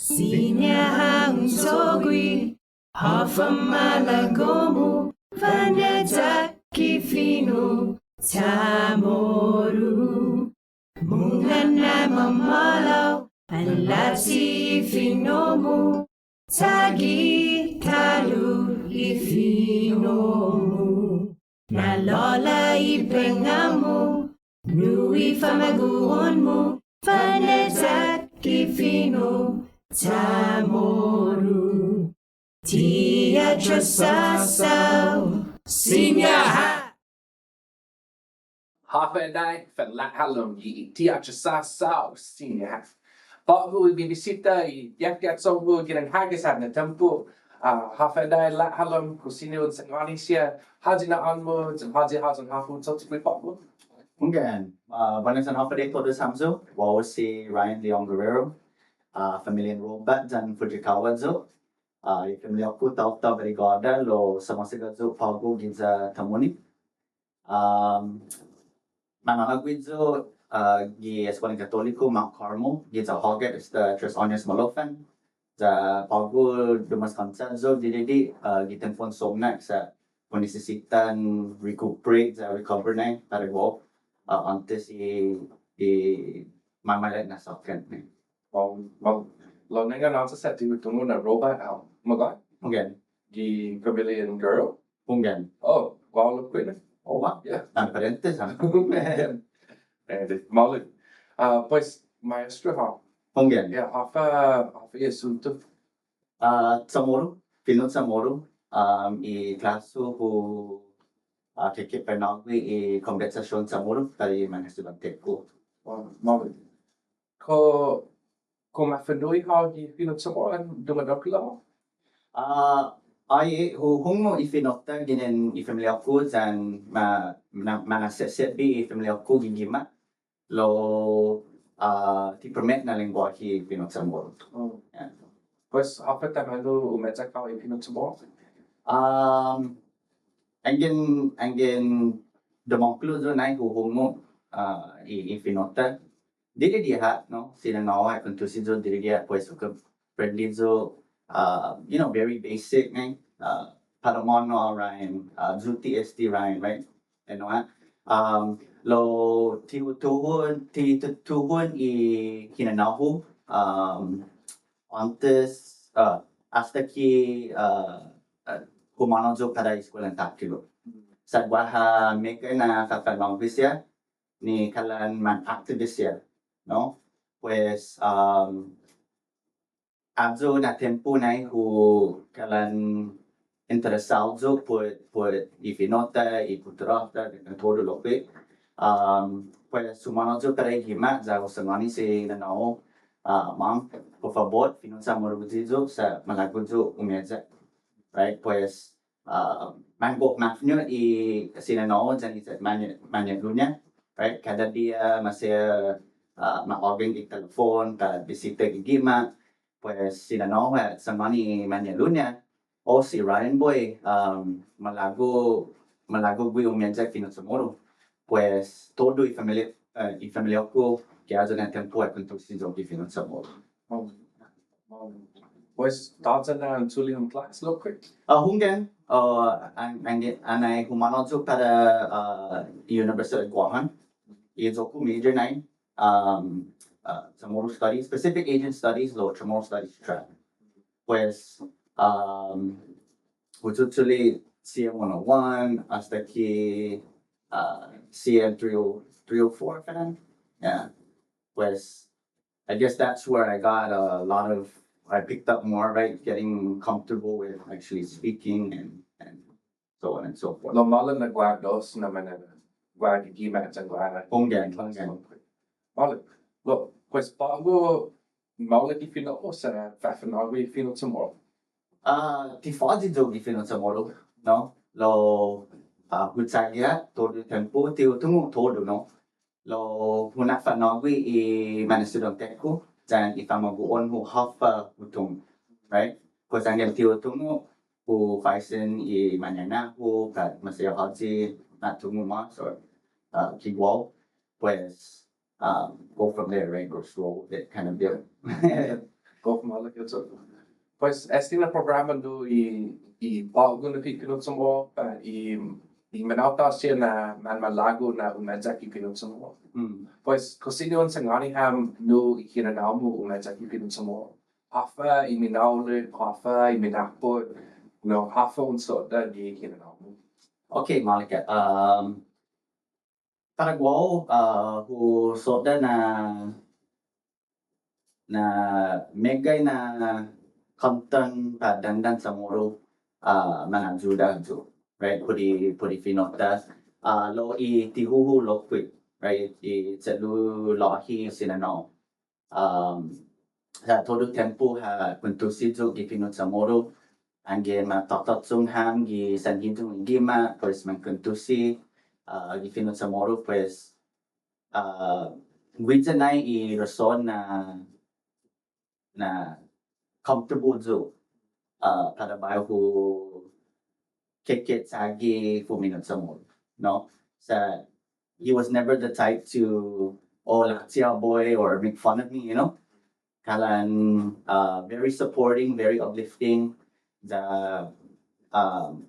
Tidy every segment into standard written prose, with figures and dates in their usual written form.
Siña hang sogui, hafa malagomu, vanedzaki fino, CHamoru. Mungana mamalo, alasi finomu, tagi talu ifinomu. Nalola ipengamu, nui famaguonmu, vanedzaki fino, CHamoru. Atrasåsao, Siña. Hafa en dag för halom i Atrasåsao Siña. Bahu bibisita i yakyat sobu giran hagisat na tempo. Hafa en dag halom kusino sa Malaysia. Haji na anmo haji hafu so tikli bahu. Mungkin, banyaksan hafa day todo samzo. Wow si Ryan Leon Guerrero, familia roadblocks dan Fujikawa zo. Familia aku tahu berigada lo sama segazo pago giza tamoni. Manana guizo gi escola católico Mount Carmel giza hoget esta tres años malofan. Za pago dumas kansazo di gitenfon somnak sa kung necesitan recuperate za recover na para go antes i mamalat na sakyan na. Lo nenga nasa set di tungo na robot out. Magat? Mungkin. Di Pavilion Girl? Mungkin. Oh, wala ko na. Oh, wow. Yeah. Parentes, ha? Malu. Pues maestro ha. Mungkin. Yeah, hafa asunto. CHamoru, pinot CHamoru, i klaso ko keke penagwi i conversation CHamoru tadi mga estudyante ko. Malu. Ko mafanoy ha di pinot sa mo ang dumadok lang. Ay hungo i finota ginen i familia ko dan mga sebi i familia ko gigima lo ti permit na lengguahe pinot CHamoru. Yeah. Pues hafa tamalo umedza ka i pinot sa mo. Angin demongklo zo nai hungo i finota. Dili dia no sila nawa kung tusi zo dili dia pues ko friendly zo very basic ngai paramono Ryan zuti st Ryan right and what lo tuhun i hinanahu antes hasta que humano zo para escola takilo sa guaha maker na kakalangvisya ni kalan man activist no pues azo na tempo na kalan interesado por ifinota y culturata de todo lo que pues sumano zo para hima za usamani se nanao mam por favor finanza moruzizo sa malaguzo umeza right pues mango mafnyo i sinanao dan isa manya right kada dia masih ma-ordering di telepon para bisita gigima pues sinanao samani manyalunya o si Ryan boy malago gui umeza pinot CHamoru pues todo i familia ko que hace na tempo con tu si zo pinot CHamoru. Pues thoughts na tuli ng class lo quick. Hunggan anay humano zo para University of Guahan. Izo ko major 9 CHamoru studies, specific Asian studies lo CHamoru studies track. Pues usually CM 101 hasta que CM 304 fan. Yeah. Pues I guess that's where I got I picked up more, right? Getting comfortable with actually speaking and so on and so forth. Lo malan na guardos na manana. Guard gigima at guard. Hunggan. Malu. Lo pues bago maula di fino sa fafanagwi fino CHamoru. Ti fadi zo di fino CHamoru, no? Lo gutsagia todo tempo ti utungu todo, no? Lo huna fanagwi i manestudante ko dan ifamaguon ho hafa utung, right? Pues angel ti utungu hu faisen i manana ho kat masaya haji natungu mas or kigwao, pues go from there, right? Go slow, that kind of deal. Go malas gitu. Pues este na programa do i bago na pinunod mo i menauta siya na lagu na umedya pinunod mo. Pues kung sa ngani ham no ikinanaw mo umedya pinunod mo. Hafa i minaule, hafa i minakpot, no hafa unso da di ikinanaw mo. Okay, Monica. Paraguay, who soda na megay na content dandan sa moro mga juda jo, right? Puri finota. Lo I tihuhu lo quick, right? I selu lohi sinano. Sa todo tempo ha kuntusi jo gipinot sa moro. Angin matot sung ham gi sanhin tung gima pues man kuntusi gifinot sa moro pues Guijanay I rason na comfortable jo para bayo ko kikit sagi 4 minutes sa mall, no? Sa he was never the type to latia boy or make fun of me, you know? Kalan very supporting, very uplifting.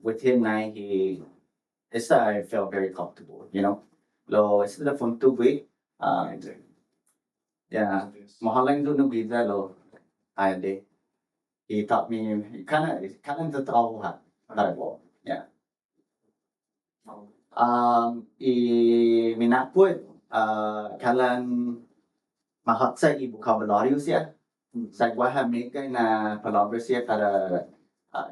With him na I felt very comfortable, you know? Lo it's the fun to be. Yeah, mahalang do no visa lo. Ayde. He taught me kind of the tao ha. Yeah. Minaput kalan mahat sa vocabulary siya. Sa gwaha meka na palabra siya para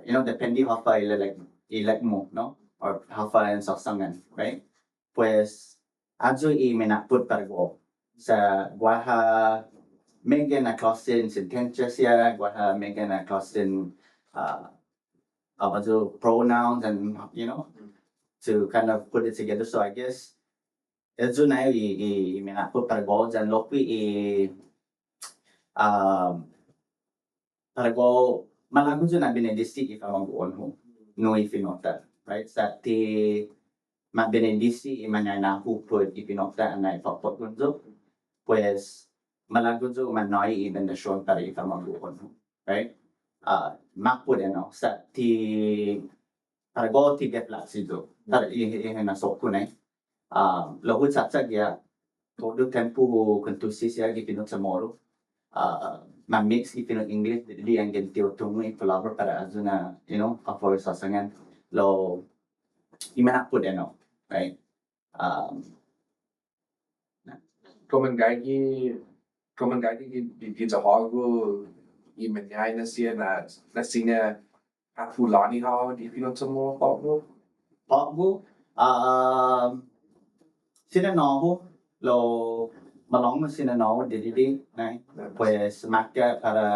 you know depende how far ilek mo, no? Or how far ang sasangan, right? Pues adyo minaput para go sa gwaha mega na klasin sentensya siya, gwaha mega na klasin pronouns and you know to kind of put it together. So I guess edyo na minaput para go dyan lokwi para go malago dyan na binedisi ikamanguon ho no ifinota, right? Sa ti mabinedisi imananahu put ifinota na ipapot kunzo pues malago dyan manoy ibendasyon para ikamanguon ho, right? Makput ano sa ti para go ti getla sido para ihinasok ko na lohut sa ya todo tempo kuntusi siya gipinot sa moro ma-mix gipinot English di ang gentil tungo palabra para azo na you know kapoy sasangan lo imanakput ano, right? Komen gagi di hago i menyay na siya na Siña Fulani how di pinunod mo po. Pagbo sinanaho lo malong na sinanaho didi na pues maka para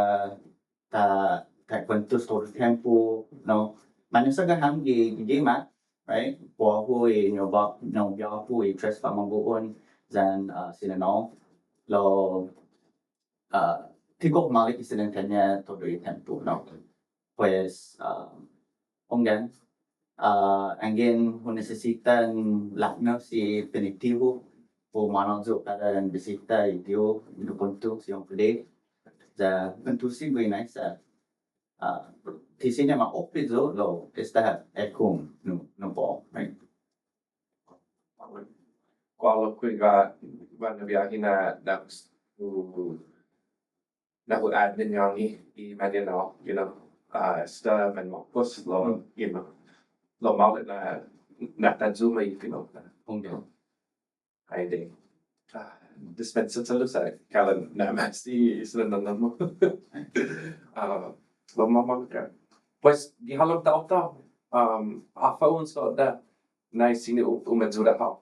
ta kwentos todo tempo no manusagahan gima right po ko no po tres pamanguon dan sinanaho lo tigok malik isinan kanya todo tempo no pues onggan angin kung necesitan lakna si penitivo o manonzo para bisita idio no punto siyang pwede sa puntusi muy nice teasing naman oppizo lo esta ekung no po right Kuala ko na biyahe na admin yang i Manila, you know, sta man mokos lo, you know, lo malit na tanzuma i pinota. Ay di. Dispensa sa lusa kalan na masti sila nanan mo. Lo mamang ka. Pues gihalong tao afaun so da na sini umedzura ha.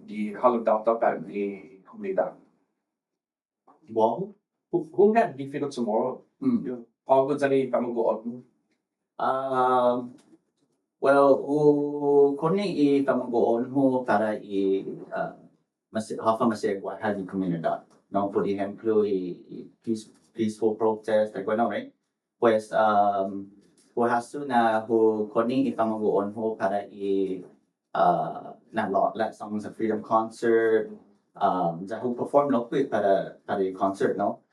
Di halong tao pa di komunidad. wow Kung nga di pinot tomorrow. Pagod sa ni pamaguot mo. Well, kuni ipamangoon mo para masaya di komunidad. No, por ejemplo, peaceful protest, like ano, right? Pues, hasto na kuni ipamangoon mo para na let songs sa freedom concert, perform no para concert, no?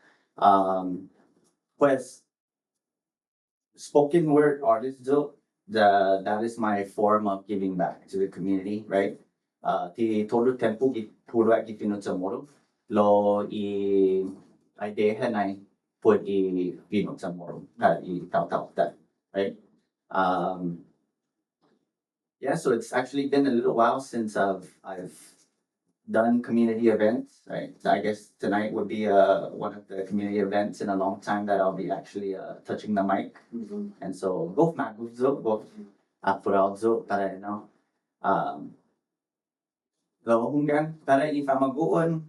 Pues, spoken word artist though, that is my form of giving back to the community, right? Ti todo tempo gi puro gi fino CHamoru lo idea nai put fino CHamoru tau that, right? Um, yeah, so it's actually been a little while since I've done community events, right? So I guess tonight would be one of the community events in a long time that I'll be actually touching the mic. And so both Maguzo, both Apuralzo, para lo hunggan para ifamaguon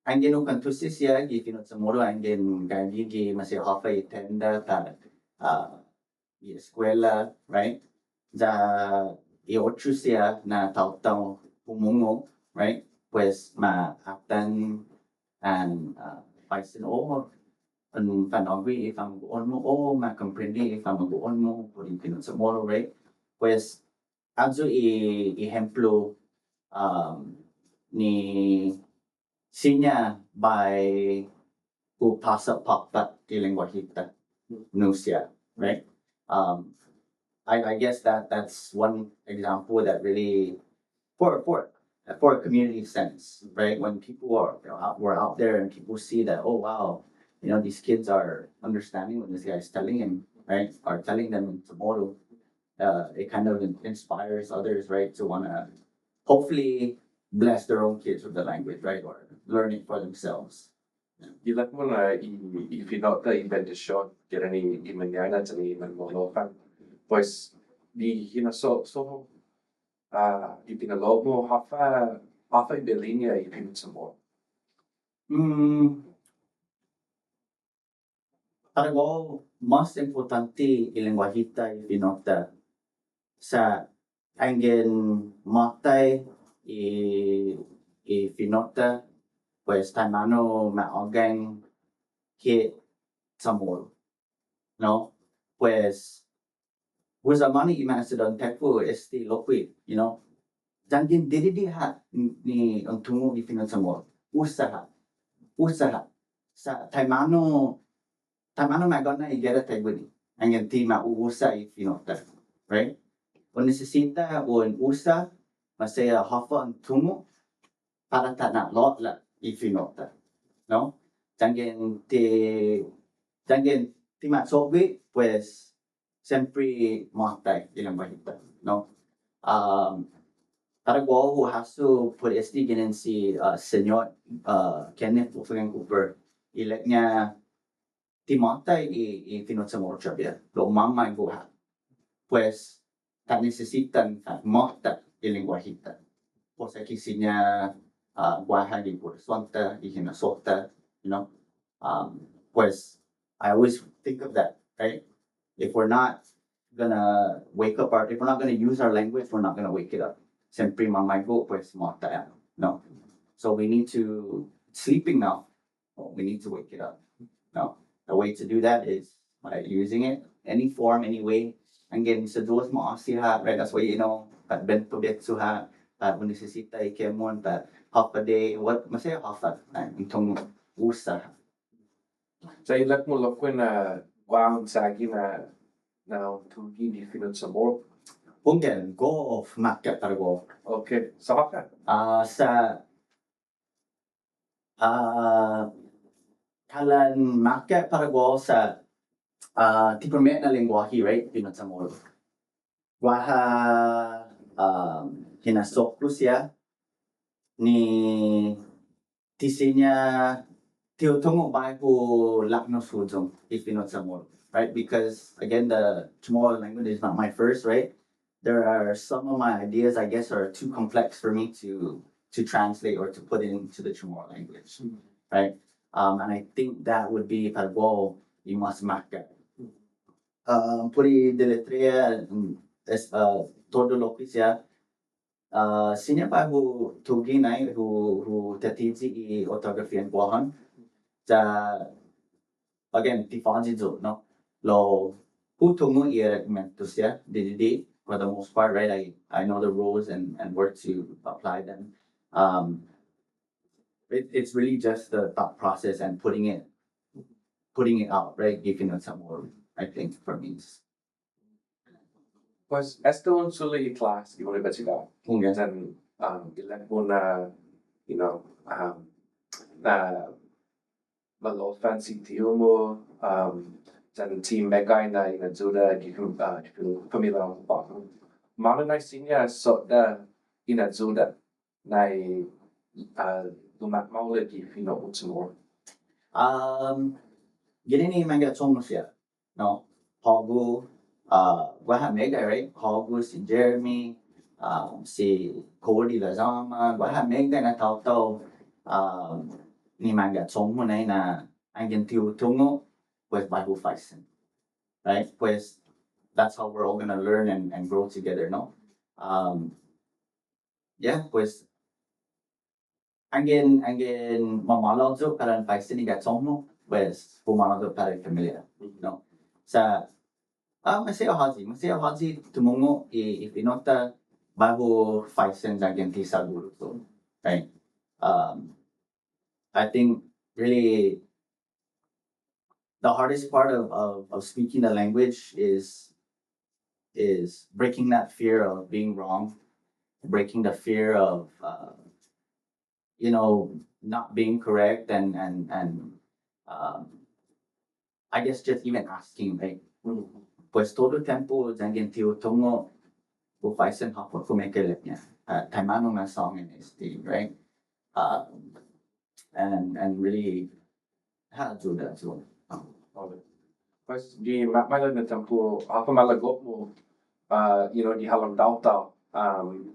angin ukantusis ya gifino CHamoru angin gagi masih hafa itenda para escuela, right? Da i8 siya na taw-taw pumungo, right? Pues maaptan and paisin ang panogwi if ang buon mo makomprendi if ang buon mo pwedeng CHamoru, right? Pues adso ejemplo ni Siña by upasa papat ilengwahita nusia, right? I guess that's one example that really for a community sense, right? When people were out there and people see that, oh wow, these kids are understanding what this guy is telling him, right? Or telling them in CHamoru, it kind of inspires others, right, to wanna hopefully bless their own kids with the language, right? Or learn it for themselves. Ilan mo na ifinota inventasyon kaya ni imanyana at ni manmolokan. Pues di hinaso ipinaloob mo hafa ibelinya ipinut CHamoru. Para ko, mas importante ilengwahita ipinota sa angin matay ifinota pues taimano maogang ke CHamoru, no? Pues Wazamani imasidon tepu lokwi, Jangin diridihat ni untungo ifinot CHamoru. Usaha sa taimano magona igera teguni angin ti mauusa ifinota, right? O necesita usa masaya hafa ang tungo para na lot la ifinota, no? Jangin ti matsobi pues sempre matay ilang bahita, no? Para ko who has to put SD ginin si Senyor Kenneth Cooper ilek niya ti matay ifinot CHamoru siya lo mamay buhat pues ta necesitan mata ilengwahita pues aquí sinya guaha di pursonta ihinasota, pues I always think of that, right? If we're not gonna if we're not gonna use our language, we're not gonna wake it up. Sempre mamaigo pues mata, no? So we need to, sleeping now, we need to wake it up. No, the way to do that is by using it, any form, any way. Again, sa duwas mo asiha, right? That's why, that bento betsuha, that unisisita ikemon, that half a day, what, masaya half a, itong usa. Sa ilat mo lokwen na waang sagi na tugi di finot CHamoru. Ungen, go of market para go. Okay, sa ka? Kalan market para go sa tipperment na lengguwahe, right? Pinot CHamoru. Guaha hinasok siya ni Siña tiutungo ba ko lakno sujong ipinot CHamoru, right? Because again, the CHamoru language is not my first, right? There are some of my ideas, I guess, are too complex for me to translate or to put into the CHamoru language, right? And I think that would be pargo imas maka. Puri deletrea es todo lopis ya. Sinya pa who tugi nai who tatizi I orthography and guahan. Again, tifanzi zo, no? Lo who tungo I recommendus ya didi for the most part, right? I know the rules and where to apply them. it's really just the thought process and putting it out, right? Giving it some more, I think, for me. Pues esta un suli class di universidad. Okay. Dan ilan po na, you know, na malo fancy tiyo mo, dan team megay na inadzuda di pamilya ng bako. Mana na Siña so da inadzuda na lumat maula di fino utsumo. Guini manga chong siya, no? Hagu, Guaha Mega, right? Hagu si Jeremy, si Cody Lazama, Guaha Mega na tao ni manga chong mo na angin tiu tungo with Bible Faisen, right? Pues that's how we're all gonna learn and grow together, no? Yeah, pues angin mamalog zo karan Faisen ni gatong mo, pues pumalog zo para familiar, no? Sa masaya haji tumungo ipinota bago Faisen angin tisaguro to, right? I think really the hardest part of speaking the language is breaking that fear of being wrong, breaking the fear of not being correct and I guess just even asking, right? Pues todo tempo jangan tiu tongo bu Faisen hapa kumekelet niya. Taimano na song in SD, right? And really how to do that so. Pues di makmala na tempo apa malagot mo di halang daw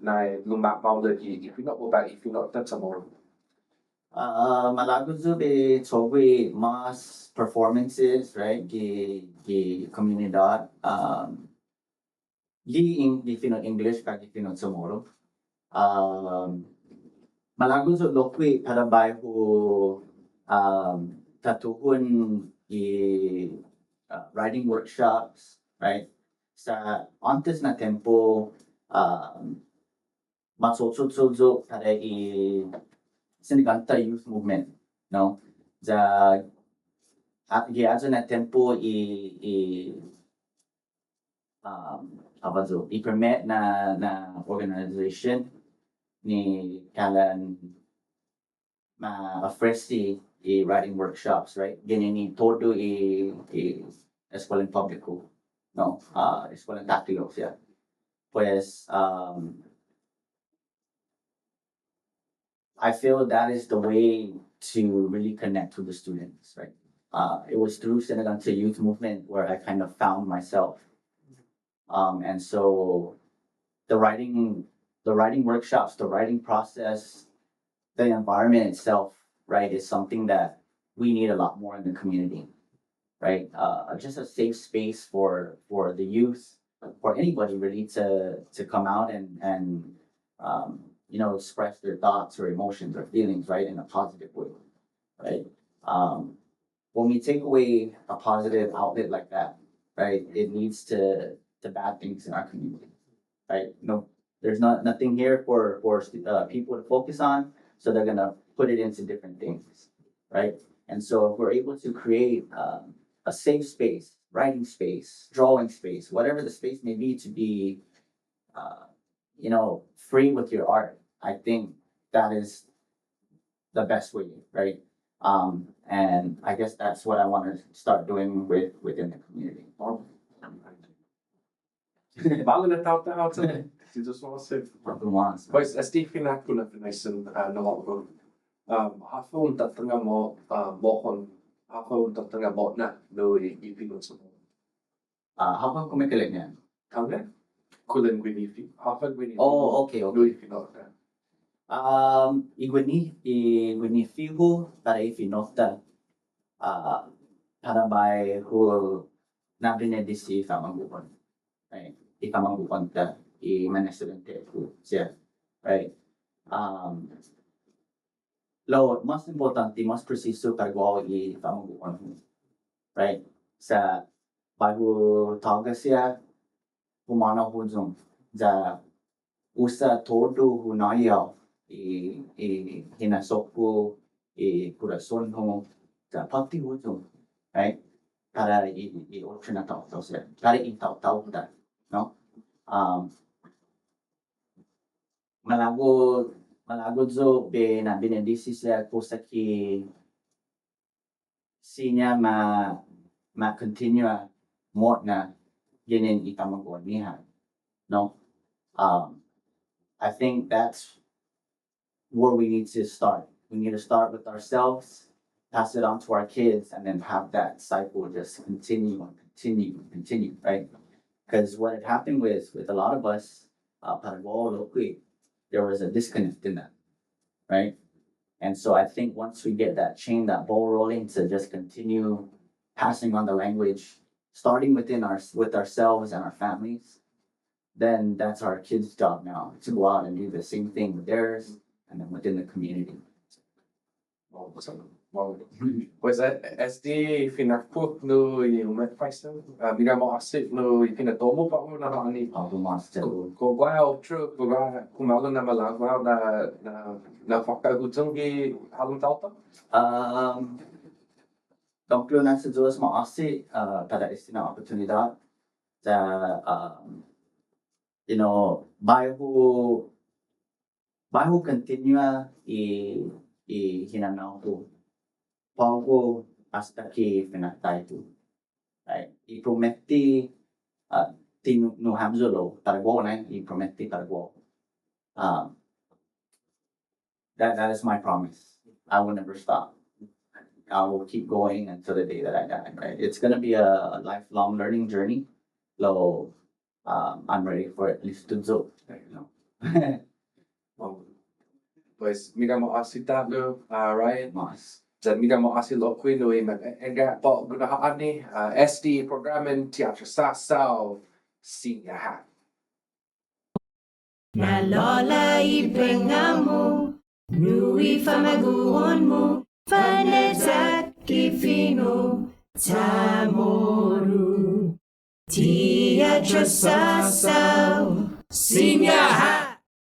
na lumak maula di ipinot mo ba ipinot tan sa mo. Malago zo be chogui mass performances, right? Gi comunidad gi finot English ka gi finot samoro. Malago zo lokwi para bay ho tatuhun writing workshops, right? Sa antes na tempo matsotso para Siniganta youth movement, no? Giazo na tempo i-permit na organization ni kalan ma-fresti writing workshops, right? Ganyan ni todo eskwela'n publiko, no? Eskwela'n taktilo siya. Pues, I feel that is the way to really connect with the students, right? It was through Siniganta Youth Movement where I kind of found myself. And so the writing workshops, the writing process, the environment itself, right, is something that we need a lot more in the community, right? Just a safe space for the youth, for anybody really to come out and express their thoughts or emotions or feelings, right, in a positive way, right? When we take away a positive outlet like that, right, it leads to bad things in our community, right? No, there's nothing here for people to focus on, so they're gonna put it into different things, right? And so if we're able to create a safe space, writing space, drawing space, whatever the space may be to be, free with your art, I think that is the best way, right? And I guess that's what I want to start doing within the community. Malo na tao sa si just want to say. Pues Stephen ako na pinaisan na ako. Hafon tatanga mo mohon hafon tatanga mo na no ipinot sa mo. Hafon kumikilig niya. Kanga? Kulen guini hafon guini. Oh, okay. No ipinot na. Igwini fiho para ifinota para may who nabinedisi kamanggupan, right? Ikamanggupan ta i-manestudente ko siya, right? Mas importante, mas preciso para i-kamanggupan ko, right? Sa bago taga siya humana ko dun sa usa todo hunayaw hinasok ko corazón mo sa pagtiwo to, right? Para i-option na tao sila. Para itaw-taw ta, no? Malago zo na binendisi sila ko sa ki Siña ma-continue mo na ginin itamagon niya, no? I think that's where we need to start. We need to start with ourselves, pass it on to our kids, and then have that cycle just continue and continue and continue, right? Because what had happened with a lot of us, there was a disconnect in that, right? And so I think once we get that chain, that ball rolling to just continue passing on the language, starting with ourselves and our families, then that's our kids' job now to go out and do the same thing with theirs and then within the community. Wow. Pois SD finakput no umet paisno. Mira mo asip no pinatomo pa mo na ani. Ko guau tru ko kumalo na malagwa na fakagutong gi halong tauta. Dongklo na sa Diyos mo asi tada istina oportunidad sa bago continue hinanaw ko. Pauko hasta que finatay ko. Right? I-prometi tinuhamzulo targo na i-prometi targo. That is my promise. I will never stop. I will keep going until the day that I die. Right? It's gonna be a lifelong learning journey. So I'm ready for at least to do. Pois mira mo asitado Ryan. Mas. Dan mira mo asilo kwino enga po gunahaan ni SD programmen Atrasåsao Siña. Na lola ipengamo, nui famaguon mo, fanezat kifino, CHamoru. Atrasåsao Siña.